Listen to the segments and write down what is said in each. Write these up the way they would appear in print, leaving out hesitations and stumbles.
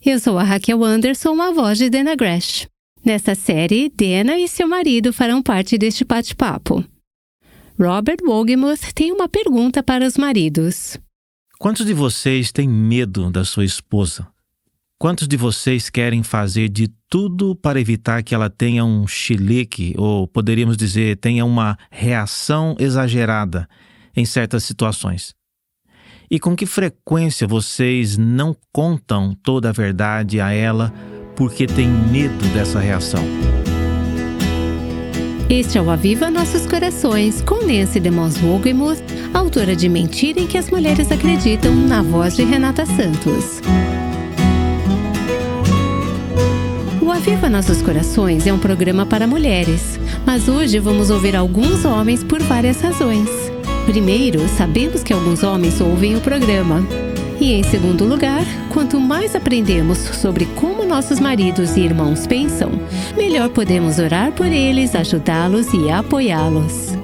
Eu sou a Raquel Anderson, a voz de Dana Gresh. Nesta série, Dana e seu marido farão parte deste bate-papo. Robert Wogemuth tem uma pergunta para os maridos. Quantos de vocês têm medo da sua esposa? Quantos de vocês querem fazer de tudo para evitar que ela tenha um chilique, ou poderíamos dizer, tenha uma reação exagerada em certas situações? E com que frequência vocês não contam toda a verdade a ela porque têm medo dessa reação? Este é o Aviva Nossos Corações, com Nancy DeMoss Wogemuth, autora de Mentira em que as Mulheres Acreditam, na voz de Renata Santos. O Aviva Nossos Corações é um programa para mulheres, mas hoje vamos ouvir alguns homens por várias razões. Primeiro, sabemos que alguns homens ouvem o programa. E em segundo lugar, quanto mais aprendemos sobre como nossos maridos e irmãos pensam, melhor podemos orar por eles, ajudá-los e apoiá-los.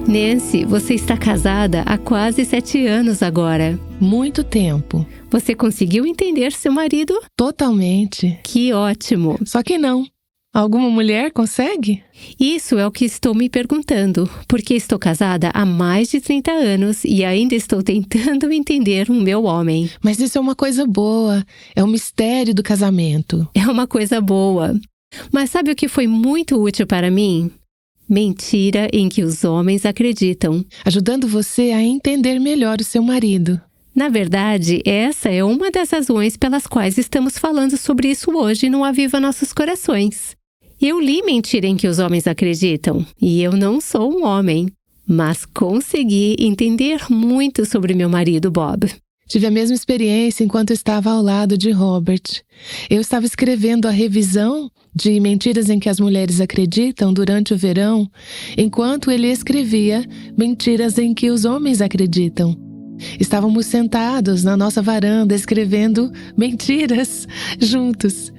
Nancy, você está casada há quase 7 anos agora. Muito tempo. Você conseguiu entender seu marido? Totalmente. Que ótimo! Só que não. Alguma mulher consegue? Isso é o que estou me perguntando, porque estou casada há mais de 30 anos e ainda estou tentando entender o meu homem. Mas isso é uma coisa boa. É o mistério do casamento. É uma coisa boa. Mas sabe o que foi muito útil para mim? Mentira em que os homens acreditam. Ajudando você a entender melhor o seu marido. Na verdade, essa é uma das razões pelas quais estamos falando sobre isso hoje no Aviva Nossos Corações. Eu li Mentira em que os homens acreditam, e eu não sou um homem, mas consegui entender muito sobre meu marido Bob. Tive a mesma experiência enquanto estava ao lado de Robert. Eu estava escrevendo a revisão de Mentiras em que as Mulheres Acreditam durante o verão, enquanto ele escrevia Mentiras em que os Homens Acreditam. Estávamos sentados na nossa varanda escrevendo mentiras juntos.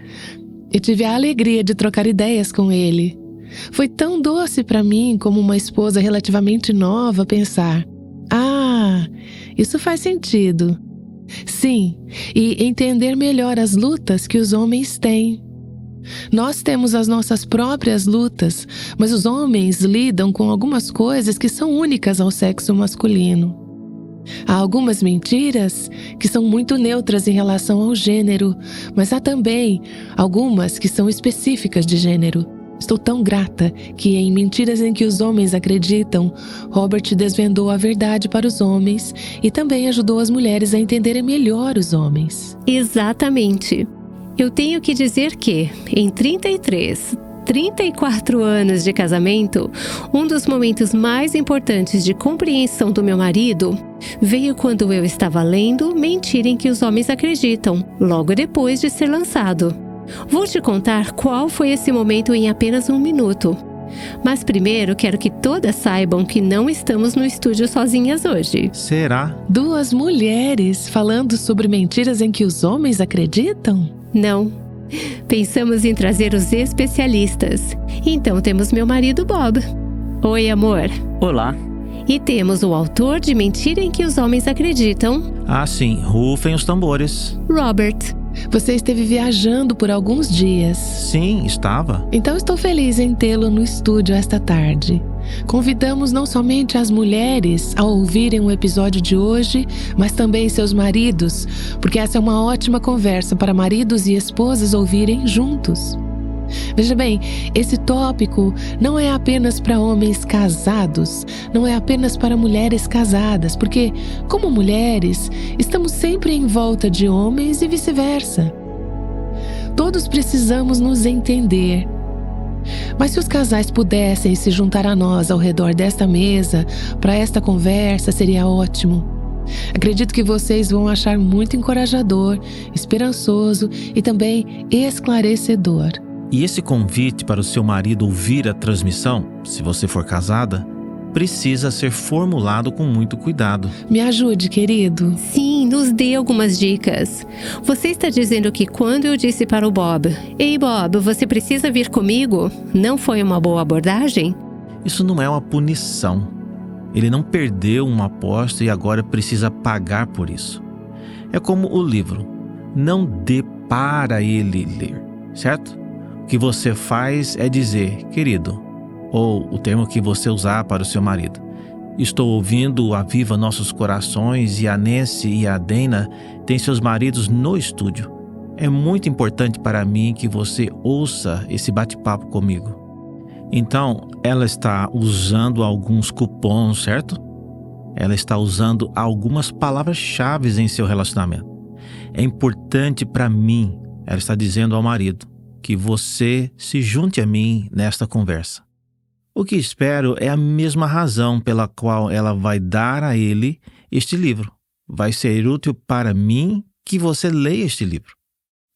E tive a alegria de trocar ideias com ele. Foi tão doce para mim, como uma esposa relativamente nova, pensar: ah, isso faz sentido. Sim, e entender melhor as lutas que os homens têm. Nós temos as nossas próprias lutas, mas os homens lidam com algumas coisas que são únicas ao sexo masculino. Há algumas mentiras que são muito neutras em relação ao gênero, mas há também algumas que são específicas de gênero. Estou tão grata que em Mentiras em que os Homens Acreditam, Robert desvendou a verdade para os homens e também ajudou as mulheres a entenderem melhor os homens. Exatamente. Eu tenho que dizer que, em 34 anos de casamento, um dos momentos mais importantes de compreensão do meu marido veio quando eu estava lendo Mentira em que os Homens Acreditam, logo depois de ser lançado. Vou te contar qual foi esse momento em apenas 1 minuto. Mas primeiro quero que todas saibam que não estamos no estúdio sozinhas hoje. Será? 2 mulheres falando sobre mentiras em que os homens acreditam? Não. Pensamos em trazer os especialistas. Então temos meu marido Bob. Oi, amor. Olá. E temos o autor de Mentira em que os Homens Acreditam. Ah, sim. Rufem os tambores. Robert. Você esteve viajando por alguns dias. Sim, estava. Então estou feliz em tê-lo no estúdio esta tarde. Convidamos não somente as mulheres a ouvirem o episódio de hoje, mas também seus maridos, porque essa é uma ótima conversa para maridos e esposas ouvirem juntos. Veja bem, esse tópico não é apenas para homens casados, não é apenas para mulheres casadas, porque, como mulheres, estamos sempre em volta de homens e vice-versa. Todos precisamos nos entender. Mas se os casais pudessem se juntar a nós ao redor desta mesa, para esta conversa, seria ótimo. Acredito que vocês vão achar muito encorajador, esperançoso e também esclarecedor. E esse convite para o seu marido ouvir a transmissão, se você for casada, precisa ser formulado com muito cuidado. Me ajude, querido. Sim, nos dê algumas dicas. Você está dizendo que quando eu disse para o Bob: "Ei, Bob, você precisa vir comigo", não foi uma boa abordagem? Isso não é uma punição. Ele não perdeu uma aposta e agora precisa pagar por isso. É como o livro. não dê para ele ler, certo? O que você faz é dizer, querido, ou o termo que você usar para o seu marido. Estou ouvindo a Viva Nossos Corações e a Nancy e a Dana têm seus maridos no estúdio. É muito importante para mim que você ouça esse bate-papo comigo. Então, ela está usando alguns cupons, certo? Ela está usando algumas palavras-chave em seu relacionamento. É importante para mim, ela está dizendo ao marido, que você se junte a mim nesta conversa. O que espero é a mesma razão pela qual ela vai dar a ele este livro. Vai ser útil para mim que você leia este livro.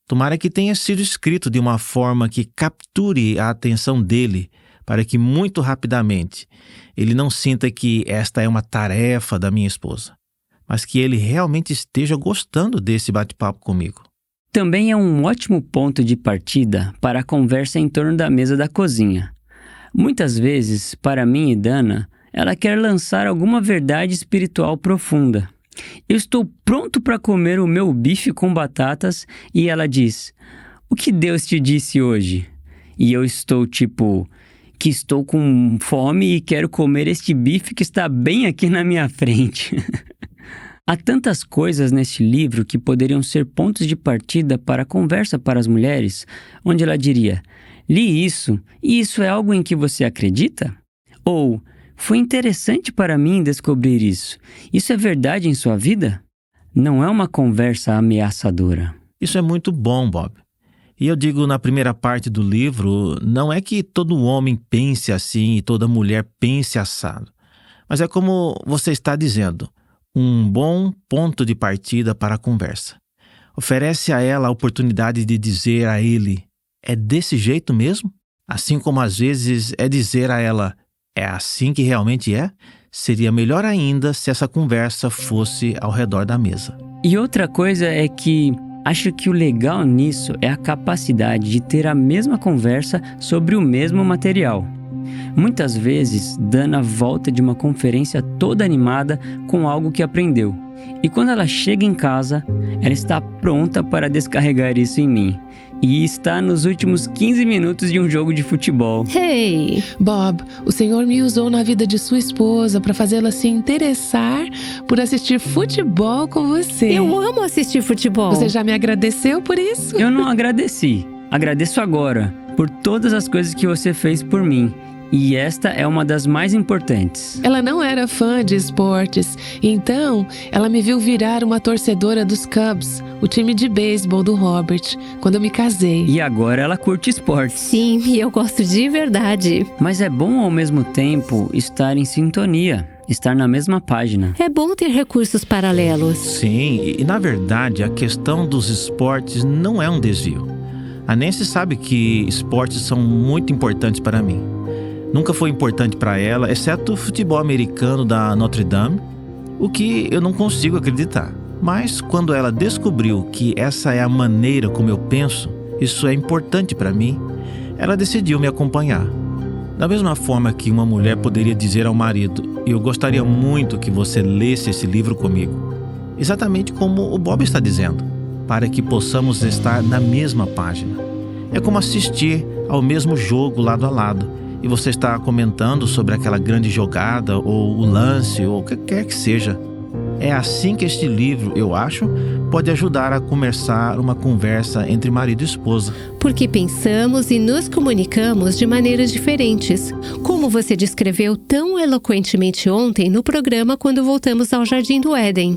Tomara que tenha sido escrito de uma forma que capture a atenção dele, para que muito rapidamente ele não sinta que esta é uma tarefa da minha esposa, mas que ele realmente esteja gostando desse bate-papo comigo. Também é um ótimo ponto de partida para a conversa em torno da mesa da cozinha. Muitas vezes, para mim e Dana, ela quer lançar alguma verdade espiritual profunda. Eu estou pronto para comer o meu bife com batatas e ela diz, o que Deus te disse hoje? E eu estou que estou com fome e quero comer este bife que está bem aqui na minha frente. Há tantas coisas neste livro que poderiam ser pontos de partida para a conversa para as mulheres, onde ela diria, li isso e isso é algo em que você acredita? Ou, foi interessante para mim descobrir isso. Isso é verdade em sua vida? Não é uma conversa ameaçadora. Isso é muito bom, Bob. E eu digo na primeira parte do livro, não é que todo homem pense assim e toda mulher pense assado. Mas é como você está dizendo, um bom ponto de partida para a conversa. Oferece a ela a oportunidade de dizer a ele, é desse jeito mesmo? Assim como às vezes é dizer a ela, é assim que realmente é? Seria melhor ainda se essa conversa fosse ao redor da mesa. E outra coisa é que acho que o legal nisso é a capacidade de ter a mesma conversa sobre o mesmo material. Muitas vezes, Dana volta de uma conferência toda animada com algo que aprendeu. E quando ela chega em casa, ela está pronta para descarregar isso em mim. E está nos últimos 15 minutos de um jogo de futebol. Hey! Bob, o Senhor me usou na vida de sua esposa para fazê-la se interessar por assistir futebol com você. Eu amo assistir futebol. Você já me agradeceu por isso? Eu não agradeci. Agradeço agora por todas as coisas que você fez por mim. E esta é uma das mais importantes. Ela não era fã de esportes, então ela me viu virar uma torcedora dos Cubs, o time de beisebol do Robert, quando eu me casei. E agora ela curte esportes. Sim, e eu gosto de verdade. Mas é bom ao mesmo tempo estar em sintonia, estar na mesma página. É bom ter recursos paralelos. Sim, e na verdade a questão dos esportes não é um desvio. A Nancy sabe que esportes são muito importantes para mim. Nunca foi importante para ela, exceto o futebol americano da Notre Dame, o que eu não consigo acreditar. Mas quando ela descobriu que essa é a maneira como eu penso, isso é importante para mim, ela decidiu me acompanhar. Da mesma forma que uma mulher poderia dizer ao marido, eu gostaria muito que você lesse esse livro comigo. Exatamente como o Bob está dizendo, para que possamos estar na mesma página. É como assistir ao mesmo jogo lado a lado. E você está comentando sobre aquela grande jogada, ou o lance, ou o que quer que seja. É assim que este livro, eu acho, pode ajudar a começar uma conversa entre marido e esposa. Porque pensamos e nos comunicamos de maneiras diferentes, como você descreveu tão eloquentemente ontem no programa quando voltamos ao Jardim do Éden.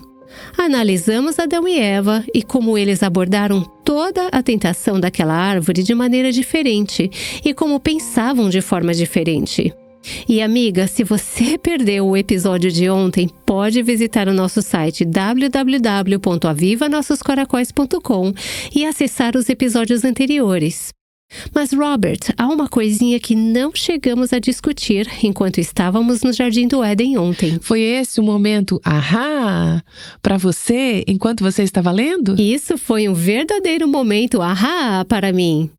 Analisamos Adão e Eva e como eles abordaram toda a tentação daquela árvore de maneira diferente e como pensavam de forma diferente. E amiga, se você perdeu o episódio de ontem, pode visitar o nosso site www.avivanossoscoracóis.com e acessar os episódios anteriores. Mas Robert, há uma coisinha que não chegamos a discutir enquanto estávamos no Jardim do Éden ontem. Foi esse o momento ahá para você enquanto você estava lendo? Isso foi um verdadeiro momento ahá para mim.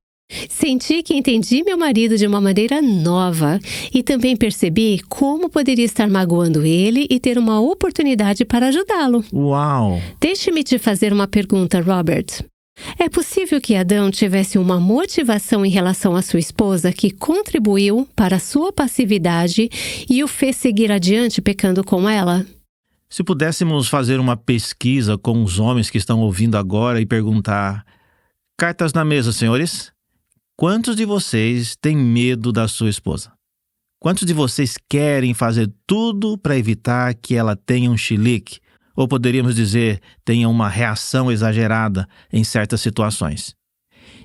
Senti que entendi meu marido de uma maneira nova e também percebi como poderia estar magoando ele e ter uma oportunidade para ajudá-lo. Uau! Deixe-me te fazer uma pergunta, Robert. É possível que Adão tivesse uma motivação em relação à sua esposa que contribuiu para a sua passividade e o fez seguir adiante pecando com ela? Se pudéssemos fazer uma pesquisa com os homens que estão ouvindo agora e perguntar: cartas na mesa, senhores? Quantos de vocês têm medo da sua esposa? Quantos de vocês querem fazer tudo para evitar que ela tenha um chilique? Ou poderíamos dizer, tenha uma reação exagerada em certas situações?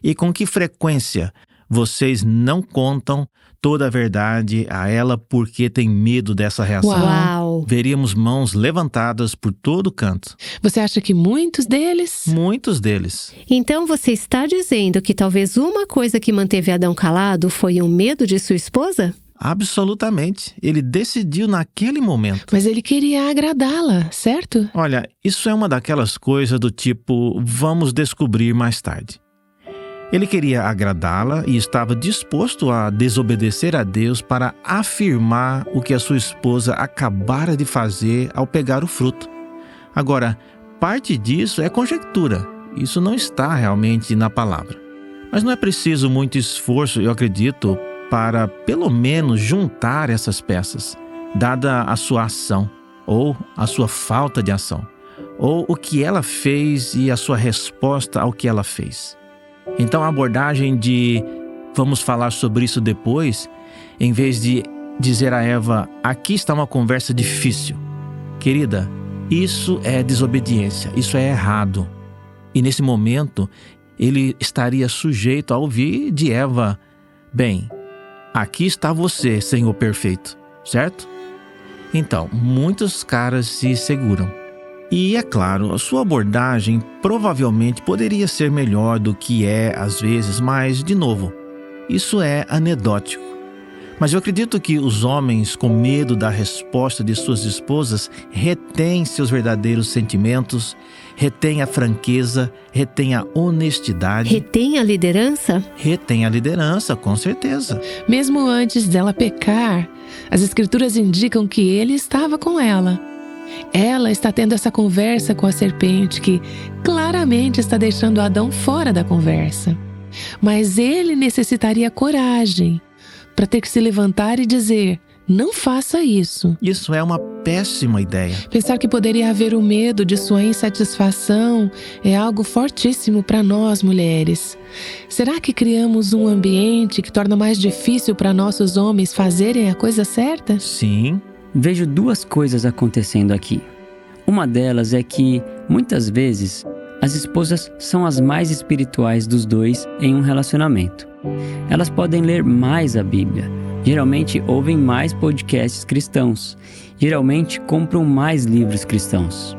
E com que frequência vocês não contam toda a verdade a ela porque tem medo dessa reação? Uau! Veríamos mãos levantadas por todo canto. Você acha que muitos deles? Muitos deles. Então você está dizendo que talvez uma coisa que manteve Adão calado foi o medo de sua esposa? Absolutamente. Ele decidiu naquele momento. Mas ele queria agradá-la, certo? Olha, isso é uma daquelas coisas do tipo, vamos descobrir mais tarde. Ele queria agradá-la e estava disposto a desobedecer a Deus para afirmar o que a sua esposa acabara de fazer ao pegar o fruto. Agora, parte disso é conjectura. Isso não está realmente na palavra. Mas não é preciso muito esforço, eu acredito, para pelo menos juntar essas peças, dada a sua ação, ou a sua falta de ação, ou o que ela fez e a sua resposta ao que ela fez. Então a abordagem de vamos falar sobre isso depois, em vez de dizer a Eva, aqui está uma conversa difícil. Querida, isso é desobediência, isso é errado. E nesse momento, ele estaria sujeito a ouvir de Eva, bem, aqui está você, Senhor perfeito, certo? Então, muitos caras se seguram. E, é claro, a sua abordagem provavelmente poderia ser melhor do que é às vezes, mas, de novo, isso é anedótico. Mas eu acredito que os homens, com medo da resposta de suas esposas, retêm seus verdadeiros sentimentos, retêm a franqueza, retêm a honestidade. Retém a liderança? Retém a liderança, com certeza. Mesmo antes dela pecar, as escrituras indicam que ele estava com ela. Ela está tendo essa conversa com a serpente que claramente está deixando Adão fora da conversa. Mas ele necessitaria coragem para ter que se levantar e dizer, não faça isso. Isso é uma péssima ideia. Pensar que poderia haver o medo de sua insatisfação é algo fortíssimo para nós, mulheres. Será que criamos um ambiente que torna mais difícil para nossos homens fazerem a coisa certa? Sim. Vejo duas coisas acontecendo aqui. Uma delas é que, muitas vezes, as esposas são as mais espirituais dos dois em um relacionamento. Elas podem ler mais a Bíblia, geralmente ouvem mais podcasts cristãos, geralmente compram mais livros cristãos.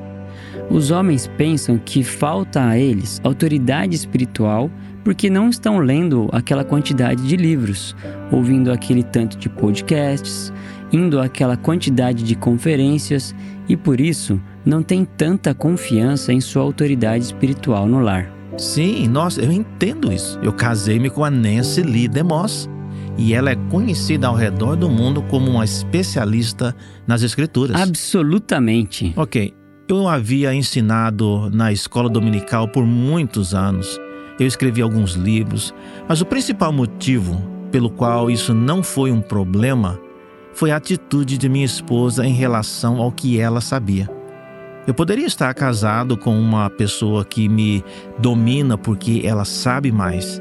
Os homens pensam que falta a eles autoridade espiritual porque não estão lendo aquela quantidade de livros, ouvindo aquele tanto de podcasts, indo àquela quantidade de conferências e, por isso, não tem tanta confiança em sua autoridade espiritual no lar. Sim, nossa, eu entendo isso. Eu casei-me com a Nancy Lee DeMoss e ela é conhecida ao redor do mundo como uma especialista nas escrituras. Absolutamente. Ok, eu havia ensinado na escola dominical por muitos anos. Eu escrevi alguns livros, mas o principal motivo pelo qual isso não foi um problema foi a atitude de minha esposa em relação ao que ela sabia. Eu poderia estar casado com uma pessoa que me domina porque ela sabe mais.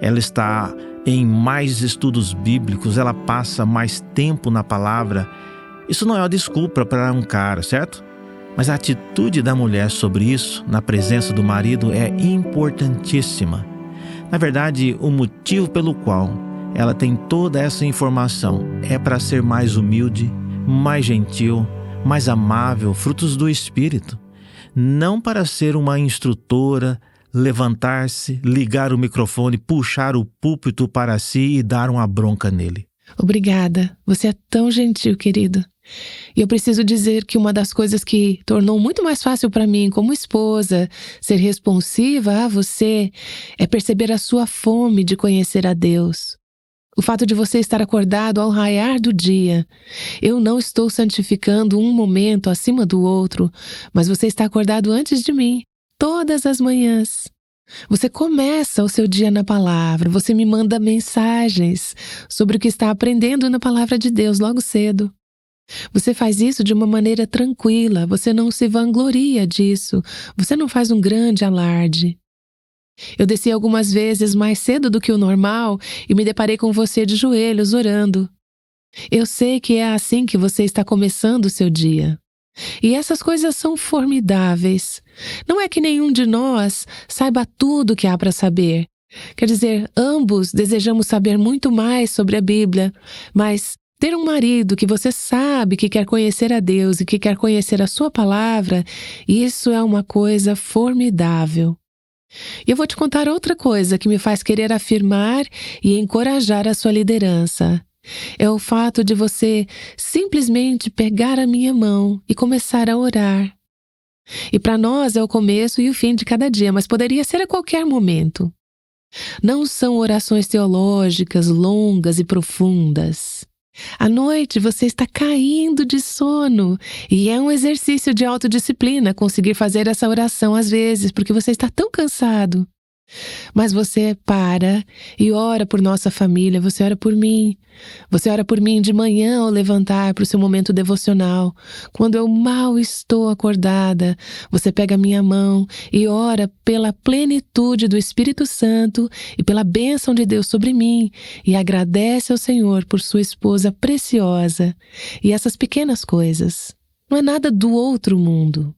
Ela está em mais estudos bíblicos, ela passa mais tempo na palavra. Isso não é uma desculpa para um cara, certo? Mas a atitude da mulher sobre isso, na presença do marido, é importantíssima. Na verdade, o motivo pelo qual ela tem toda essa informação é para ser mais humilde, mais gentil, mais amável, frutos do Espírito. Não para ser uma instrutora, levantar-se, ligar o microfone, puxar o púlpito para si e dar uma bronca nele. Obrigada, você é tão gentil, querido. E eu preciso dizer que uma das coisas que tornou muito mais fácil para mim como esposa ser responsiva a você é perceber a sua fome de conhecer a Deus. O fato de você estar acordado ao raiar do dia. Eu não estou santificando um momento acima do outro, mas você está acordado antes de mim, todas as manhãs. Você começa o seu dia na palavra, você me manda mensagens sobre o que está aprendendo na palavra de Deus logo cedo. Você faz isso de uma maneira tranquila, você não se vangloria disso, você não faz um grande alarde. Eu desci algumas vezes mais cedo do que o normal e me deparei com você de joelhos orando. Eu sei que é assim que você está começando o seu dia. E essas coisas são formidáveis. Não é que nenhum de nós saiba tudo o que há para saber. Quer dizer, ambos desejamos saber muito mais sobre a Bíblia, mas ter um marido que você sabe que quer conhecer a Deus e que quer conhecer a sua palavra, isso é uma coisa formidável. E eu vou te contar outra coisa que me faz querer afirmar e encorajar a sua liderança. É o fato de você simplesmente pegar a minha mão e começar a orar. E para nós é o começo e o fim de cada dia, mas poderia ser a qualquer momento. Não são orações teológicas longas e profundas. À noite você está caindo de sono e é um exercício de autodisciplina conseguir fazer essa oração às vezes, porque você está tão cansado. Mas você para e ora por nossa família, você ora por mim. Você ora por mim de manhã ao levantar para o seu momento devocional. Quando eu mal estou acordada, você pega a minha mão e ora pela plenitude do Espírito Santo e pela bênção de Deus sobre mim e agradece ao Senhor por sua esposa preciosa. E essas pequenas coisas, não é nada do outro mundo.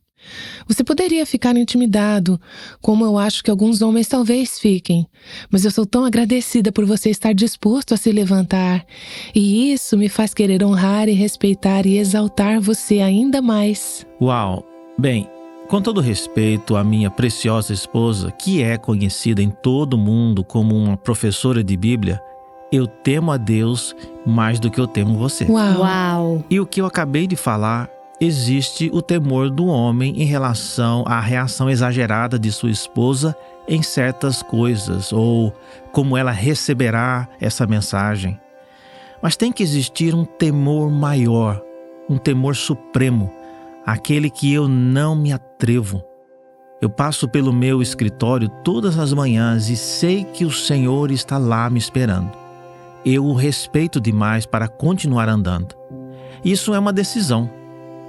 Você poderia ficar intimidado, como eu acho que alguns homens talvez fiquem, mas eu sou tão agradecida por você estar disposto a se levantar, e isso me faz querer honrar e respeitar e exaltar você ainda mais. Uau! Bem, com todo respeito à minha preciosa esposa, que é conhecida em todo o mundo como uma professora de Bíblia, eu temo a Deus mais do que eu temo você. Uau! E o que eu acabei de falar, existe o temor do homem em relação à reação exagerada de sua esposa em certas coisas, ou como ela receberá essa mensagem. Mas tem que existir um temor maior, um temor supremo, aquele que eu não me atrevo. Eu passo pelo meu escritório todas as manhãs e sei que o Senhor está lá me esperando. Eu o respeito demais para continuar andando. Isso é uma decisão.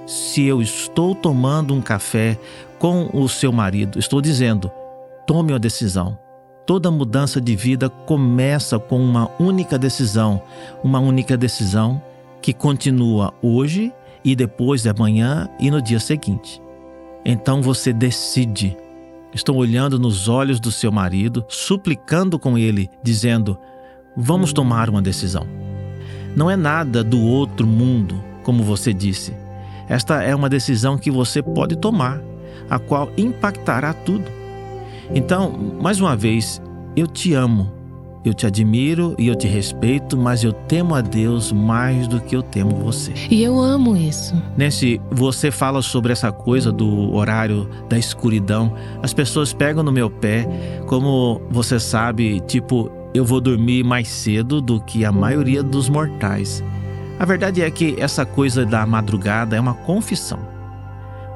Se eu estou tomando um café com o seu marido, estou dizendo, tome uma decisão. Toda mudança de vida começa com uma única decisão que continua hoje e depois de amanhã e no dia seguinte. Então você decide. Estou olhando nos olhos do seu marido, suplicando com ele, dizendo, vamos tomar uma decisão. Não é nada do outro mundo, como você disse. Esta é uma decisão que você pode tomar, a qual impactará tudo. Então, mais uma vez, eu te amo, eu te admiro e eu te respeito, mas eu temo a Deus mais do que eu temo você. E eu amo isso. Nancy, você fala sobre essa coisa do horário da escuridão. As pessoas pegam no meu pé, como você sabe, tipo, eu vou dormir mais cedo do que a maioria dos mortais. A verdade é que essa coisa da madrugada é uma confissão.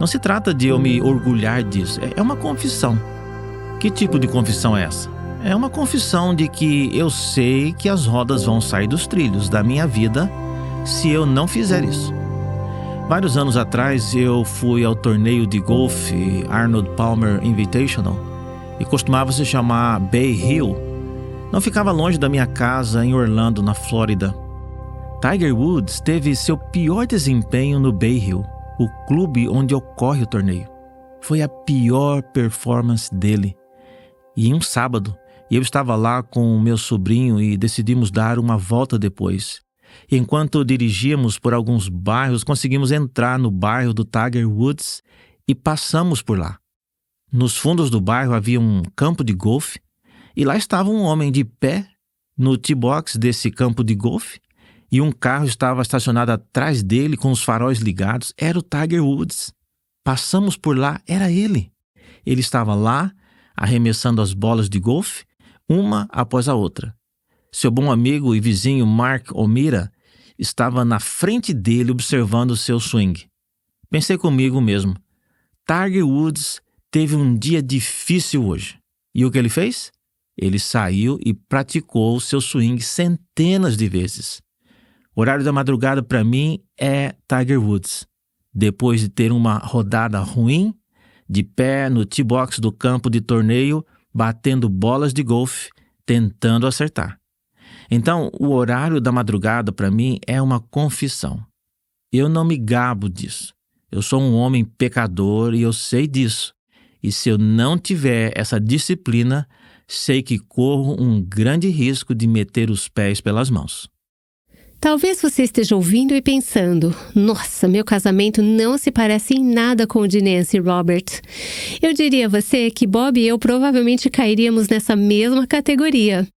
Não se trata de eu me orgulhar disso, é uma confissão. Que tipo de confissão é essa? É uma confissão de que eu sei que as rodas vão sair dos trilhos da minha vida se eu não fizer isso. Vários anos atrás eu fui ao torneio de golfe Arnold Palmer Invitational e costumava se chamar Bay Hill. Não ficava longe da minha casa em Orlando, na Flórida. Tiger Woods teve seu pior desempenho no Bay Hill, o clube onde ocorre o torneio. Foi a pior performance dele. E em um sábado, eu estava lá com o meu sobrinho e decidimos dar uma volta depois. E enquanto dirigíamos por alguns bairros, conseguimos entrar no bairro do Tiger Woods e passamos por lá. Nos fundos do bairro havia um campo de golfe e lá estava um homem de pé no tee box desse campo de golfe. E um carro estava estacionado atrás dele com os faróis ligados. Era o Tiger Woods. Passamos por lá, era ele. Ele estava lá, arremessando as bolas de golfe, uma após a outra. Seu bom amigo e vizinho Mark O'Meara estava na frente dele observando o seu swing. Pensei comigo mesmo, Tiger Woods teve um dia difícil hoje. E o que ele fez? Ele saiu e praticou o seu swing centenas de vezes. O horário da madrugada para mim é Tiger Woods. Depois de ter uma rodada ruim, de pé no tee box do campo de torneio, batendo bolas de golfe, tentando acertar. Então, o horário da madrugada para mim é uma confissão. Eu não me gabo disso. Eu sou um homem pecador e eu sei disso. E se eu não tiver essa disciplina, sei que corro um grande risco de meter os pés pelas mãos. Talvez você esteja ouvindo e pensando: nossa, meu casamento não se parece em nada com o de Nancy e Robert. Eu diria a você que Bob e eu provavelmente cairíamos nessa mesma categoria.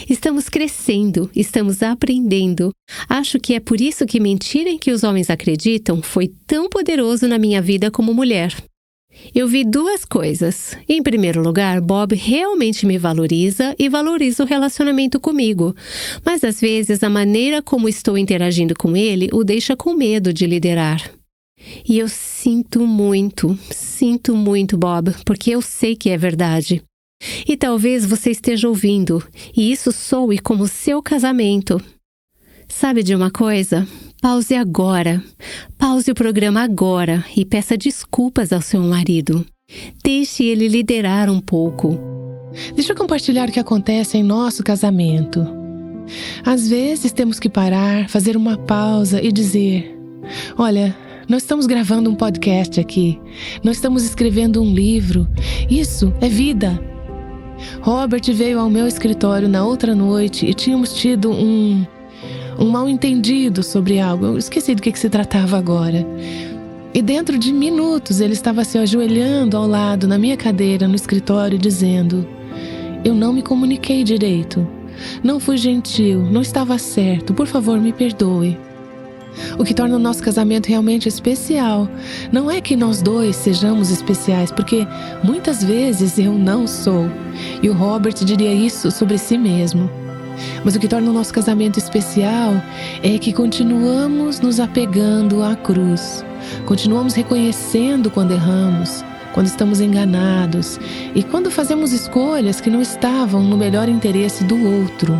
Estamos crescendo, estamos aprendendo. Acho que é por isso que mentira em que os homens acreditam foi tão poderoso na minha vida como mulher. Eu vi duas coisas. Em primeiro lugar, Bob realmente me valoriza e valoriza o relacionamento comigo. Mas às vezes a maneira como estou interagindo com ele o deixa com medo de liderar. E eu sinto muito, Bob, porque eu sei que é verdade. E talvez você esteja ouvindo, e isso soe como seu casamento. Sabe de uma coisa? Pause agora. Pause o programa agora e peça desculpas ao seu marido. Deixe ele liderar um pouco. Deixa eu compartilhar o que acontece em nosso casamento. Às vezes temos que parar, fazer uma pausa e dizer: olha, nós estamos gravando um podcast aqui. Nós estamos escrevendo um livro. Isso é vida. Robert veio ao meu escritório na outra noite e tínhamos tido um mal-entendido sobre algo. Eu esqueci do que se tratava agora. E dentro de minutos ele estava se ajoelhando ao lado na minha cadeira no escritório dizendo: eu não me comuniquei direito. Não fui gentil, não estava certo. Por favor, me perdoe. O que torna o nosso casamento realmente especial não é que nós dois sejamos especiais, porque muitas vezes eu não sou. E o Robert diria isso sobre si mesmo. Mas o que torna o nosso casamento especial é que continuamos nos apegando à cruz. Continuamos reconhecendo quando erramos, quando estamos enganados e quando fazemos escolhas que não estavam no melhor interesse do outro.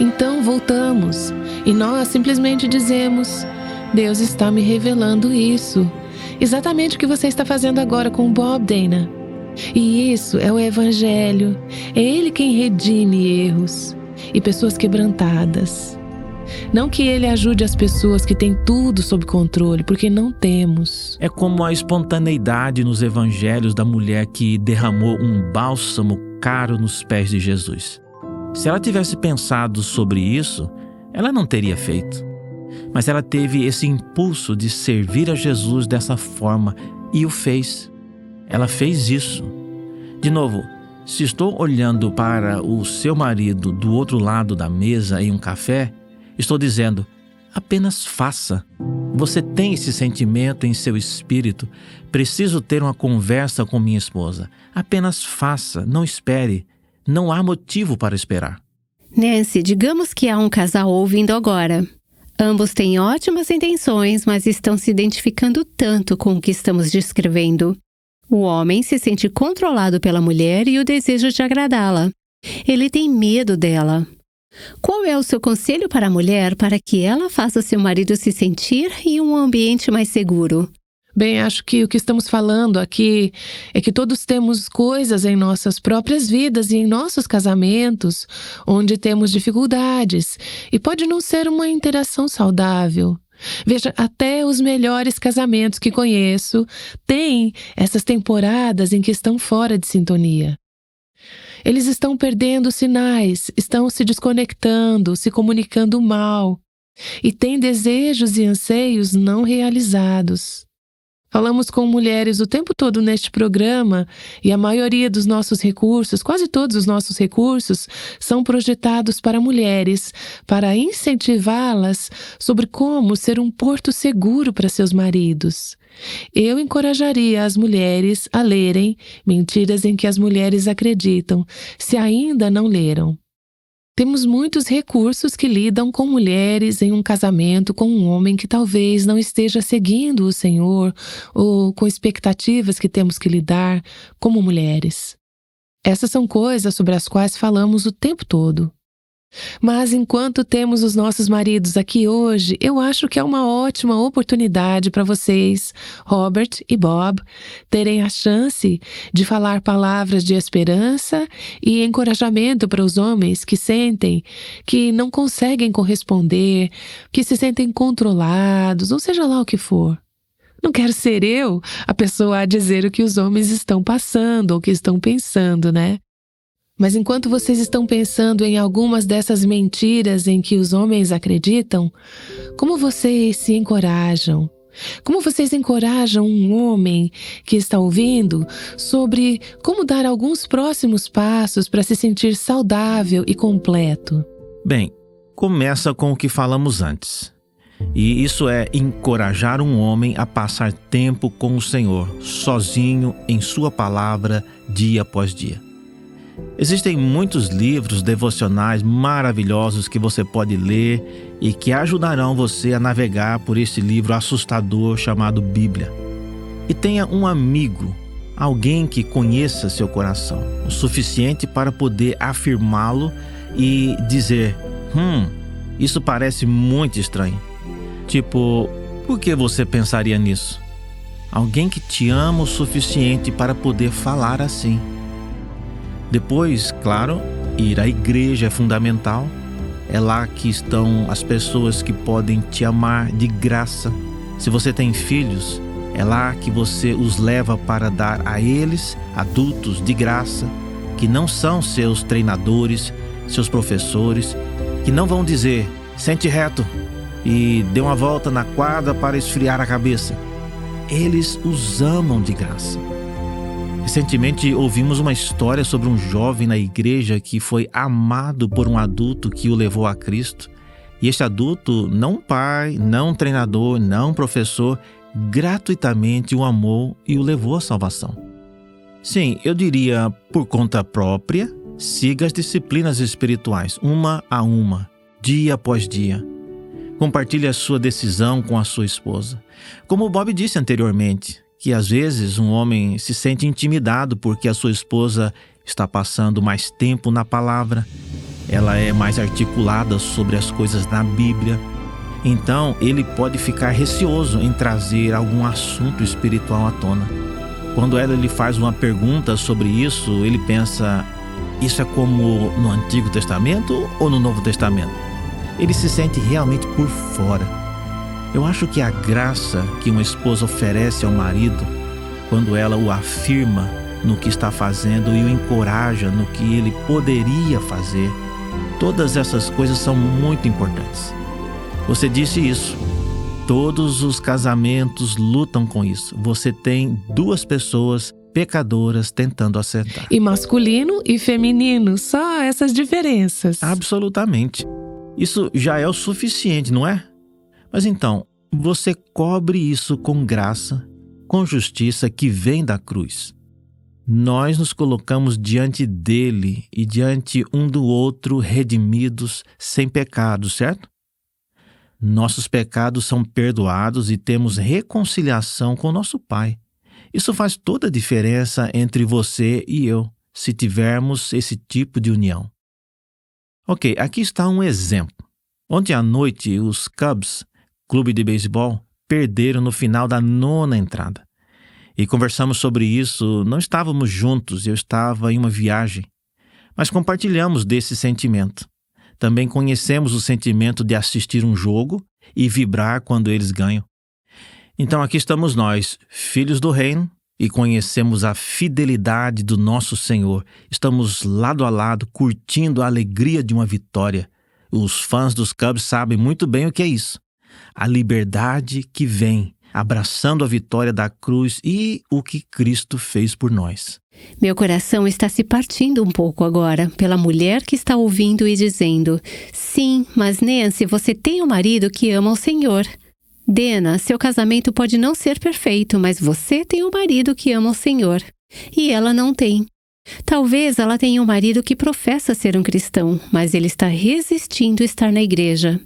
Então voltamos e nós simplesmente dizemos: Deus está me revelando isso. Exatamente o que você está fazendo agora com o Bob, Dana. E isso é o Evangelho. É Ele quem redime erros e pessoas quebrantadas. Não que Ele ajude as pessoas que têm tudo sob controle, porque não temos. É como a espontaneidade nos evangelhos da mulher que derramou um bálsamo caro nos pés de Jesus. Se ela tivesse pensado sobre isso, ela não teria feito. Mas ela teve esse impulso de servir a Jesus dessa forma e o fez. Ela fez isso. De novo, se estou olhando para o seu marido do outro lado da mesa em um café, estou dizendo: apenas faça. Você tem esse sentimento em seu espírito. Preciso ter uma conversa com minha esposa. Apenas faça, não espere. Não há motivo para esperar. Nancy, digamos que há um casal ouvindo agora. Ambos têm ótimas intenções, mas estão se identificando tanto com o que estamos descrevendo. O homem se sente controlado pela mulher e o deseja de agradá-la. Ele tem medo dela. Qual é o seu conselho para a mulher para que ela faça seu marido se sentir em um ambiente mais seguro? Bem, acho que o que estamos falando aqui é que todos temos coisas em nossas próprias vidas e em nossos casamentos onde temos dificuldades e pode não ser uma interação saudável. Veja, até os melhores casamentos que conheço têm essas temporadas em que estão fora de sintonia. Eles estão perdendo sinais, estão se desconectando, se comunicando mal e têm desejos e anseios não realizados. Falamos com mulheres o tempo todo neste programa e a maioria dos nossos recursos, quase todos os nossos recursos, são projetados para mulheres, para incentivá-las sobre como ser um porto seguro para seus maridos. Eu encorajaria as mulheres a lerem Mentiras em que as Mulheres Acreditam, se ainda não leram. Temos muitos recursos que lidam com mulheres em um casamento com um homem que talvez não esteja seguindo o Senhor ou com expectativas que temos que lidar como mulheres. Essas são coisas sobre as quais falamos o tempo todo. Mas enquanto temos os nossos maridos aqui hoje, eu acho que é uma ótima oportunidade para vocês, Robert e Bob, terem a chance de falar palavras de esperança e encorajamento para os homens que sentem que não conseguem corresponder, que se sentem controlados, ou seja lá o que for. Não quero ser eu a pessoa a dizer o que os homens estão passando ou que estão pensando, né? Mas enquanto vocês estão pensando em algumas dessas mentiras em que os homens acreditam, como vocês se encorajam? Como vocês encorajam um homem que está ouvindo sobre como dar alguns próximos passos para se sentir saudável e completo? Bem, começa com o que falamos antes. E isso é encorajar um homem a passar tempo com o Senhor, sozinho em sua palavra, dia após dia. Existem muitos livros devocionais maravilhosos que você pode ler e que ajudarão você a navegar por esse livro assustador chamado Bíblia. E tenha um amigo, alguém que conheça seu coração, o suficiente para poder afirmá-lo e dizer: isso parece muito estranho. Tipo, por que você pensaria nisso? Alguém que te ama o suficiente para poder falar assim. Depois, claro, ir à igreja é fundamental. É lá que estão as pessoas que podem te amar de graça. Se você tem filhos, é lá que você os leva para dar a eles, adultos de graça, que não são seus treinadores, seus professores, que não vão dizer: sente reto e dê uma volta na quadra para esfriar a cabeça. Eles os amam de graça. Recentemente ouvimos uma história sobre um jovem na igreja que foi amado por um adulto que o levou a Cristo. E este adulto, não pai, não treinador, não professor, gratuitamente o amou e o levou à salvação. Sim, eu diria, por conta própria, siga as disciplinas espirituais, uma a uma, dia após dia. Compartilhe a sua decisão com a sua esposa. Como o Bob disse anteriormente, que às vezes um homem se sente intimidado porque a sua esposa está passando mais tempo na palavra, ela é mais articulada sobre as coisas na Bíblia. Então ele pode ficar receoso em trazer algum assunto espiritual à tona. Quando ela lhe faz uma pergunta sobre isso, ele pensa: isso é como no Antigo Testamento ou no Novo Testamento? Ele se sente realmente por fora. Eu acho que a graça que uma esposa oferece ao marido, quando ela o afirma no que está fazendo e o encoraja no que ele poderia fazer, todas essas coisas são muito importantes. Você disse isso. Todos os casamentos lutam com isso. Você tem duas pessoas pecadoras tentando acertar. E masculino e feminino, só essas diferenças. Absolutamente. Isso já é o suficiente, não é? Mas então, você cobre isso com graça, com justiça que vem da cruz. Nós nos colocamos diante dele e diante um do outro redimidos, sem pecado, certo? Nossos pecados são perdoados e temos reconciliação com nosso Pai. Isso faz toda a diferença entre você e eu, se tivermos esse tipo de união. Ok, aqui está um exemplo. Ontem à noite, os Cubs, clube de beisebol, perderam no final da 9ª entrada. E conversamos sobre isso. Não estávamos juntos, eu estava em uma viagem. Mas compartilhamos desse sentimento. Também conhecemos o sentimento de assistir um jogo e vibrar quando eles ganham. Então aqui estamos nós, filhos do reino, e conhecemos a fidelidade do nosso Senhor. Estamos lado a lado, curtindo a alegria de uma vitória. Os fãs dos Cubs sabem muito bem o que é isso. A liberdade que vem, abraçando a vitória da cruz e o que Cristo fez por nós. Meu coração está se partindo um pouco agora pela mulher que está ouvindo e dizendo: sim, mas Nancy, você tem um marido que ama o Senhor. Dena, seu casamento pode não ser perfeito, mas você tem um marido que ama o Senhor. E ela não tem. Talvez ela tenha um marido que professa ser um cristão, mas ele está resistindo a estar na igreja.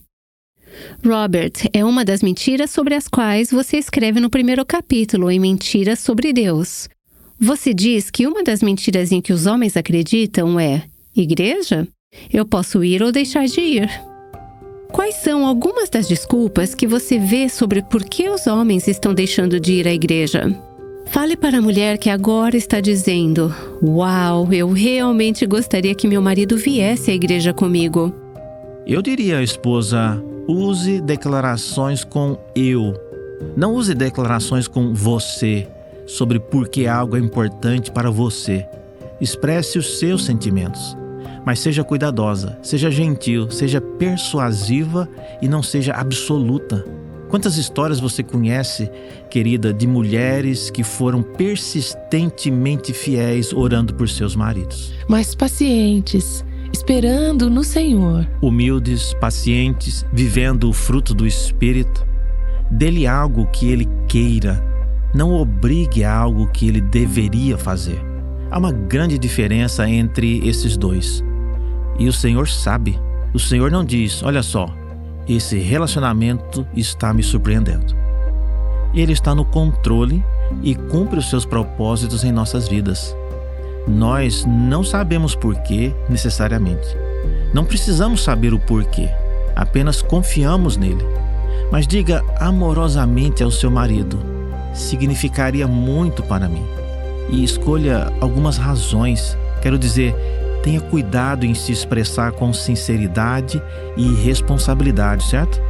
Robert, é uma das mentiras sobre as quais você escreve no 1º capítulo, em Mentiras sobre Deus. Você diz que uma das mentiras em que os homens acreditam é: igreja? Eu posso ir ou deixar de ir. Quais são algumas das desculpas que você vê sobre por que os homens estão deixando de ir à igreja? Fale para a mulher que agora está dizendo: uau, eu realmente gostaria que meu marido viesse à igreja comigo. Eu diria à esposa: use declarações com eu. Não use declarações com você sobre por que algo é importante para você. Expresse os seus sentimentos. Mas seja cuidadosa, seja gentil, seja persuasiva e não seja absoluta. Quantas histórias você conhece, querida, de mulheres que foram persistentemente fiéis orando por seus maridos? Mas pacientes, esperando no Senhor. Humildes, pacientes, vivendo o fruto do Espírito. Dê-lhe algo que ele queira. Não obrigue a algo que ele deveria fazer. Há uma grande diferença entre esses dois. E o Senhor sabe. O Senhor não diz: olha só, esse relacionamento está me surpreendendo. Ele está no controle e cumpre os seus propósitos em nossas vidas. Nós não sabemos porquê necessariamente. Não precisamos saber o porquê. Apenas confiamos nele. Mas diga amorosamente ao seu marido: significaria muito para mim. E escolha algumas razões. Quero dizer, tenha cuidado em se expressar com sinceridade e responsabilidade, certo?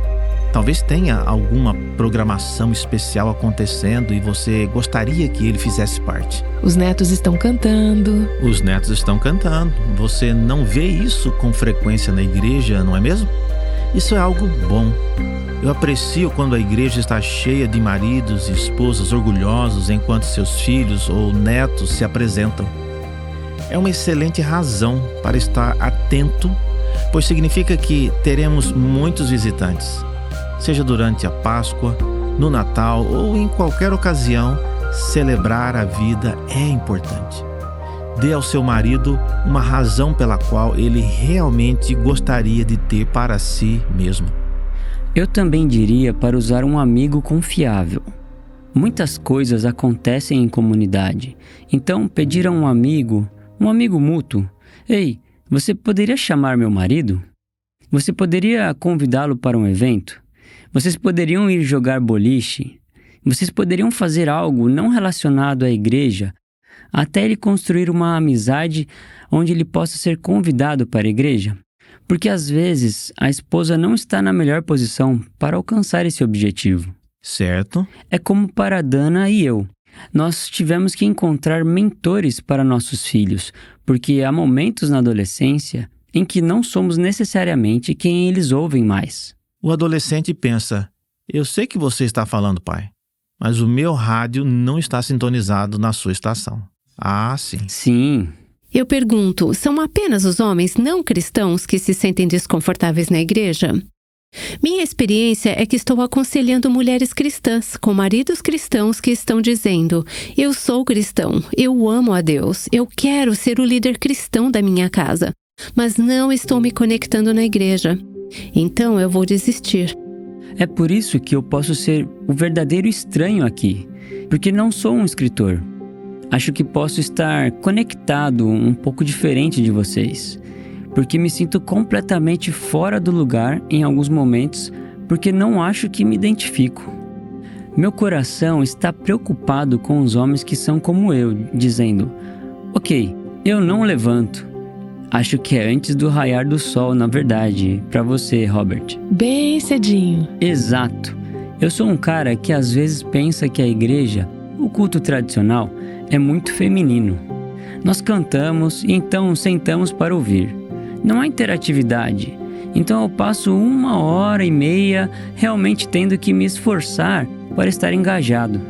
Talvez tenha alguma programação especial acontecendo e você gostaria que ele fizesse parte. Os netos estão cantando. Os netos estão cantando. Você não vê isso com frequência na igreja, não é mesmo? Isso é algo bom. Eu aprecio quando a igreja está cheia de maridos e esposas orgulhosos enquanto seus filhos ou netos se apresentam. É uma excelente razão para estar atento, pois significa que teremos muitos visitantes. Seja durante a Páscoa, no Natal ou em qualquer ocasião, celebrar a vida é importante. Dê ao seu marido uma razão pela qual ele realmente gostaria de ter para si mesmo. Eu também diria para usar um amigo confiável. Muitas coisas acontecem em comunidade, então pedir a um amigo mútuo: ei, você poderia chamar meu marido? Você poderia convidá-lo para um evento? Vocês poderiam ir jogar boliche? Vocês poderiam fazer algo não relacionado à igreja, até ele construir uma amizade onde ele possa ser convidado para a igreja? Porque às vezes a esposa não está na melhor posição para alcançar esse objetivo. Certo. É como para a Dana e eu. Nós tivemos que encontrar mentores para nossos filhos, porque há momentos na adolescência em que não somos necessariamente quem eles ouvem mais. O adolescente pensa: eu sei que você está falando, pai, mas o meu rádio não está sintonizado na sua estação. Ah, sim. Sim. Eu pergunto: são apenas os homens não cristãos que se sentem desconfortáveis na igreja? Minha experiência é que estou aconselhando mulheres cristãs com maridos cristãos que estão dizendo: eu sou cristão, eu amo a Deus, eu quero ser o líder cristão da minha casa, mas não estou me conectando na igreja. Então eu vou desistir. É por isso que eu posso ser o verdadeiro estranho aqui, porque não sou um escritor. Acho que posso estar conectado um pouco diferente de vocês, porque me sinto completamente fora do lugar em alguns momentos, porque não acho que me identifico. Meu coração está preocupado com os homens que são como eu, dizendo: ok, eu não levanto. Acho que é antes do raiar do sol, na verdade, para você, Robert. Bem cedinho. Exato. Eu sou um cara que às vezes pensa que a igreja, o culto tradicional, é muito feminino. Nós cantamos e então sentamos para ouvir. Não há interatividade. Então eu passo 1h30 realmente tendo que me esforçar para estar engajado.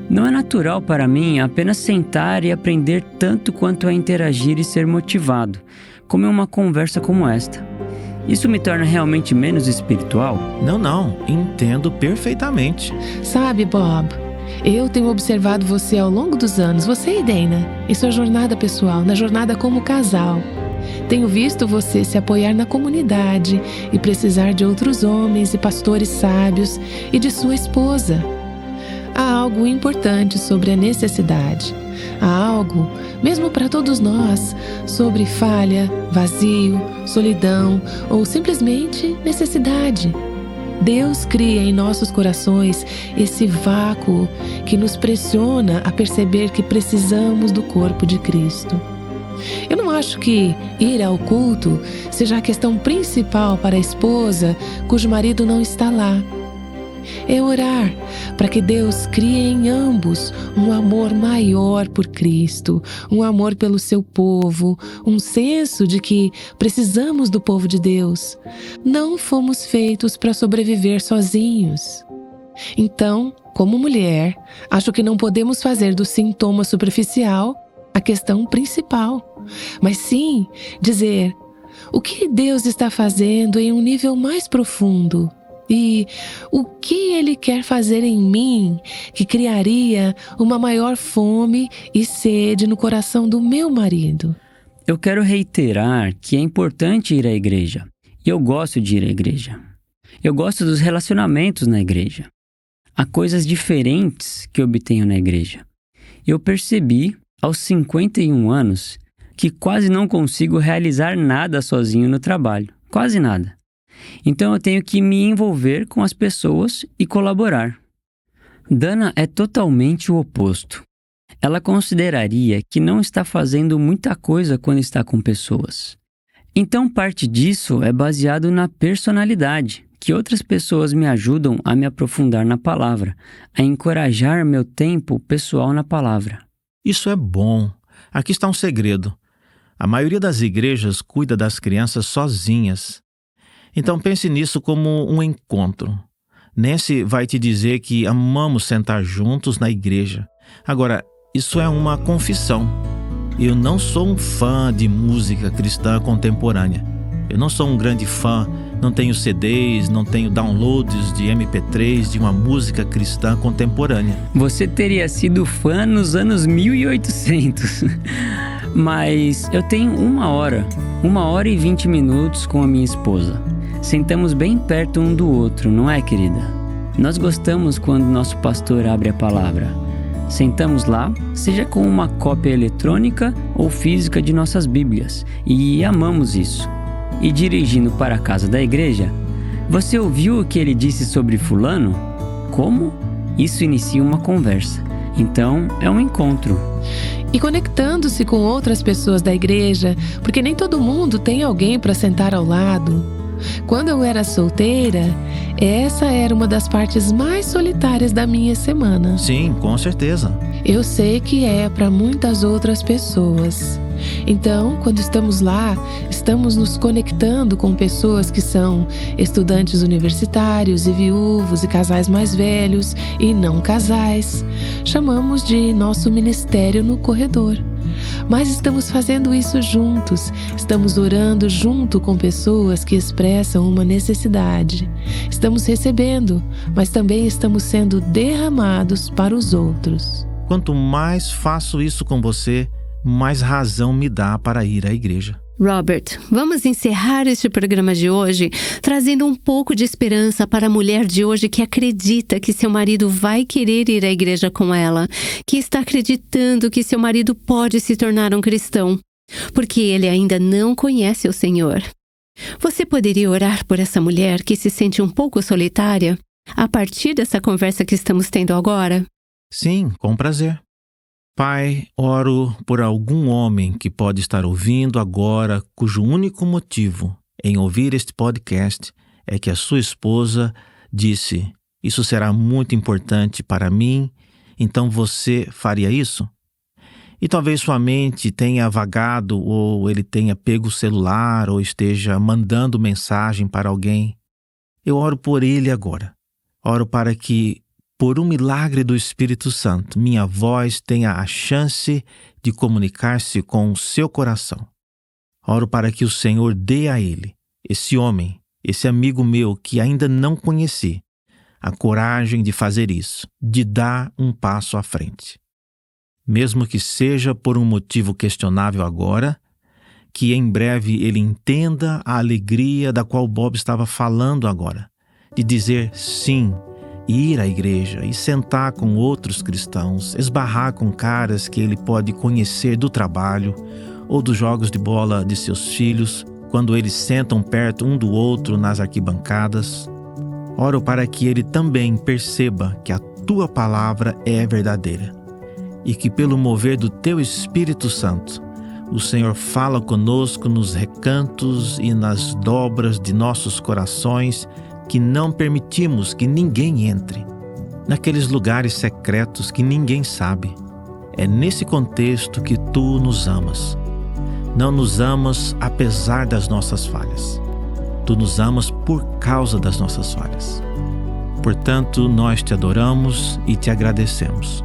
Não é natural para mim apenas sentar e aprender tanto quanto é interagir e ser motivado, como em uma conversa como esta. Isso me torna realmente menos espiritual? Não, entendo perfeitamente. Sabe, Bob, eu tenho observado você ao longo dos anos, você e Dana, em sua jornada pessoal, na jornada como casal. Tenho visto você se apoiar na comunidade e precisar de outros homens e pastores sábios e de sua esposa. Há algo importante sobre a necessidade. Há algo, mesmo para todos nós, sobre falha, vazio, solidão ou simplesmente necessidade. Deus cria em nossos corações esse vácuo que nos pressiona a perceber que precisamos do corpo de Cristo. Eu não acho que ir ao culto seja a questão principal para a esposa cujo marido não está lá. É orar para que Deus crie em ambos um amor maior por Cristo, um amor pelo seu povo, um senso de que precisamos do povo de Deus. Não fomos feitos para sobreviver sozinhos. Então, como mulher, acho que não podemos fazer do sintoma superficial a questão principal, mas sim dizer o que Deus está fazendo em um nível mais profundo. E o que Ele quer fazer em mim que criaria uma maior fome e sede no coração do meu marido? Eu quero reiterar que é importante ir à igreja. E eu gosto de ir à igreja. Eu gosto dos relacionamentos na igreja. Há coisas diferentes que eu obtenho na igreja. Eu percebi, aos 51 anos, que quase não consigo realizar nada sozinho no trabalho. Quase nada. Então eu tenho que me envolver com as pessoas e colaborar. Dana é totalmente o oposto. Ela consideraria que não está fazendo muita coisa quando está com pessoas. Então parte disso é baseado na personalidade, que outras pessoas me ajudam a me aprofundar na palavra, a encorajar meu tempo pessoal na palavra. Isso é bom. Aqui está um segredo. A maioria das igrejas cuida das crianças sozinhas. Então pense nisso como um encontro. Nancy vai te dizer que amamos sentar juntos na igreja. Agora, isso é uma confissão. Eu não sou um fã de música cristã contemporânea. Eu não sou um grande fã, não tenho CDs, não tenho downloads de MP3 de uma música cristã contemporânea. Você teria sido fã nos anos 1800. Mas eu tenho 1 hora e 20 minutos com a minha esposa. Sentamos bem perto um do outro, não é, querida? Nós gostamos quando nosso pastor abre a palavra. Sentamos lá, seja com uma cópia eletrônica ou física de nossas Bíblias, e amamos isso. E dirigindo para a casa da igreja, você ouviu o que ele disse sobre fulano? Como? Isso inicia uma conversa. Então, é um encontro. E conectando-se com outras pessoas da igreja, porque nem todo mundo tem alguém para sentar ao lado. Quando eu era solteira, essa era uma das partes mais solitárias da minha semana. Sim, com certeza. Eu sei que é para muitas outras pessoas. Então, quando estamos lá, estamos nos conectando com pessoas que são estudantes universitários e viúvos e casais mais velhos e não casais. Chamamos de nosso ministério no corredor. Mas estamos fazendo isso juntos, estamos orando junto com pessoas que expressam uma necessidade. Estamos recebendo, mas também estamos sendo derramados para os outros. Quanto mais faço isso com você, mais razão me dá para ir à igreja. Robert, vamos encerrar este programa de hoje trazendo um pouco de esperança para a mulher de hoje que acredita que seu marido vai querer ir à igreja com ela, que está acreditando que seu marido pode se tornar um cristão, porque ele ainda não conhece o Senhor. Você poderia orar por essa mulher que se sente um pouco solitária a partir dessa conversa que estamos tendo agora? Sim, com prazer. Pai, oro por algum homem que pode estar ouvindo agora, cujo único motivo em ouvir este podcast é que a sua esposa disse: isso será muito importante para mim, então você faria isso? E talvez sua mente tenha vagado, ou ele tenha pego o celular, ou esteja mandando mensagem para alguém. Eu oro por ele agora. Oro para que, por um milagre do Espírito Santo, minha voz tenha a chance de comunicar-se com o seu coração. Oro para que o Senhor dê a ele, esse homem, esse amigo meu que ainda não conheci, a coragem de fazer isso, de dar um passo à frente. Mesmo que seja por um motivo questionável agora, que em breve ele entenda a alegria da qual Bob estava falando agora, de dizer sim, ir à igreja e sentar com outros cristãos, esbarrar com caras que ele pode conhecer do trabalho ou dos jogos de bola de seus filhos, quando eles sentam perto um do outro nas arquibancadas. Oro para que ele também perceba que a tua palavra é verdadeira e que pelo mover do teu Espírito Santo, o Senhor fala conosco nos recantos e nas dobras de nossos corações, que não permitimos que ninguém entre, naqueles lugares secretos que ninguém sabe. É nesse contexto que tu nos amas. Não nos amas apesar das nossas falhas. Tu nos amas por causa das nossas falhas. Portanto, nós te adoramos e te agradecemos.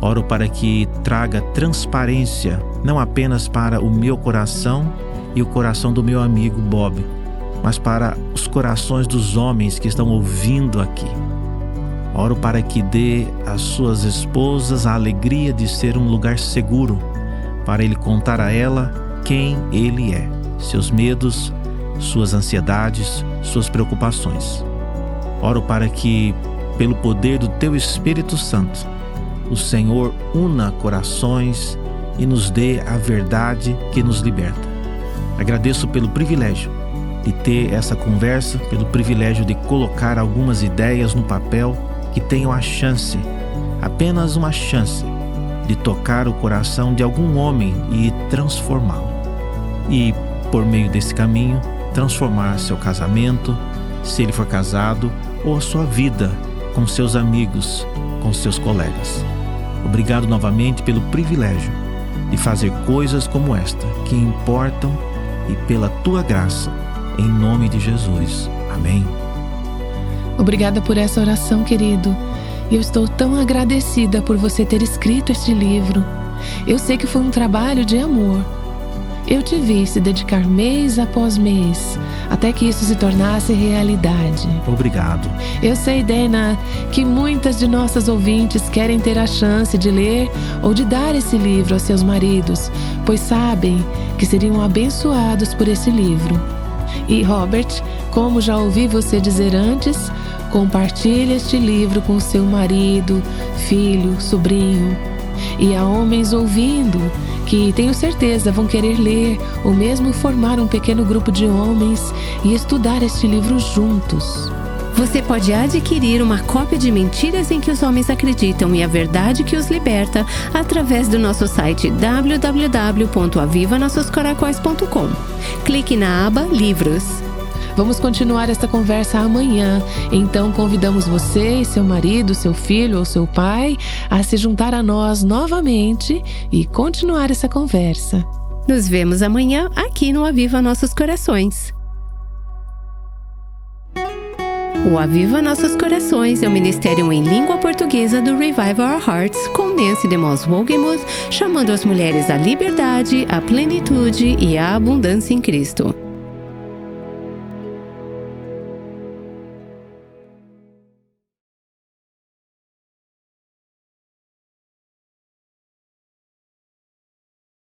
Oro para que traga transparência, não apenas para o meu coração e o coração do meu amigo Bob, mas para os corações dos homens que estão ouvindo aqui. Oro para que dê às suas esposas a alegria de ser um lugar seguro, para ele contar a ela quem ele é, seus medos, suas ansiedades, suas preocupações. Oro para que, pelo poder do teu Espírito Santo, o Senhor una corações e nos dê a verdade que nos liberta. Agradeço pelo privilégio de ter essa conversa, pelo privilégio de colocar algumas ideias no papel que tenham a chance, apenas uma chance, de tocar o coração de algum homem e transformá-lo. E, por meio desse caminho, transformar seu casamento, se ele for casado, ou a sua vida com seus amigos, com seus colegas. Obrigado novamente pelo privilégio de fazer coisas como esta, que importam, e pela tua graça, em nome de Jesus. Amém. Obrigada por essa oração, querido. Eu estou tão agradecida por você ter escrito este livro. Eu sei que foi um trabalho de amor. Eu te vi se dedicar mês após mês, até que isso se tornasse realidade. Obrigado. Eu sei, Dana, que muitas de nossas ouvintes querem ter a chance de ler ou de dar esse livro aos seus maridos, pois sabem que seriam abençoados por esse livro. E, Robert, como já ouvi você dizer antes, compartilhe este livro com seu marido, filho, sobrinho. E há homens ouvindo que, tenho certeza, vão querer ler ou mesmo formar um pequeno grupo de homens e estudar este livro juntos. Você pode adquirir uma cópia de Mentiras em que os Homens Acreditam e a Verdade que os Liberta através do nosso site www.avivanossoscoracóis.com. Clique na aba Livros. Vamos continuar esta conversa amanhã, então convidamos você e seu marido, seu filho ou seu pai a se juntar a nós novamente e continuar essa conversa. Nos vemos amanhã aqui no Aviva Nossos Corações. O Aviva Nossos Corações é um ministério em língua portuguesa do Revive Our Hearts, com Nancy DeMoss Wolgemuth, chamando as mulheres à liberdade, à plenitude e à abundância em Cristo.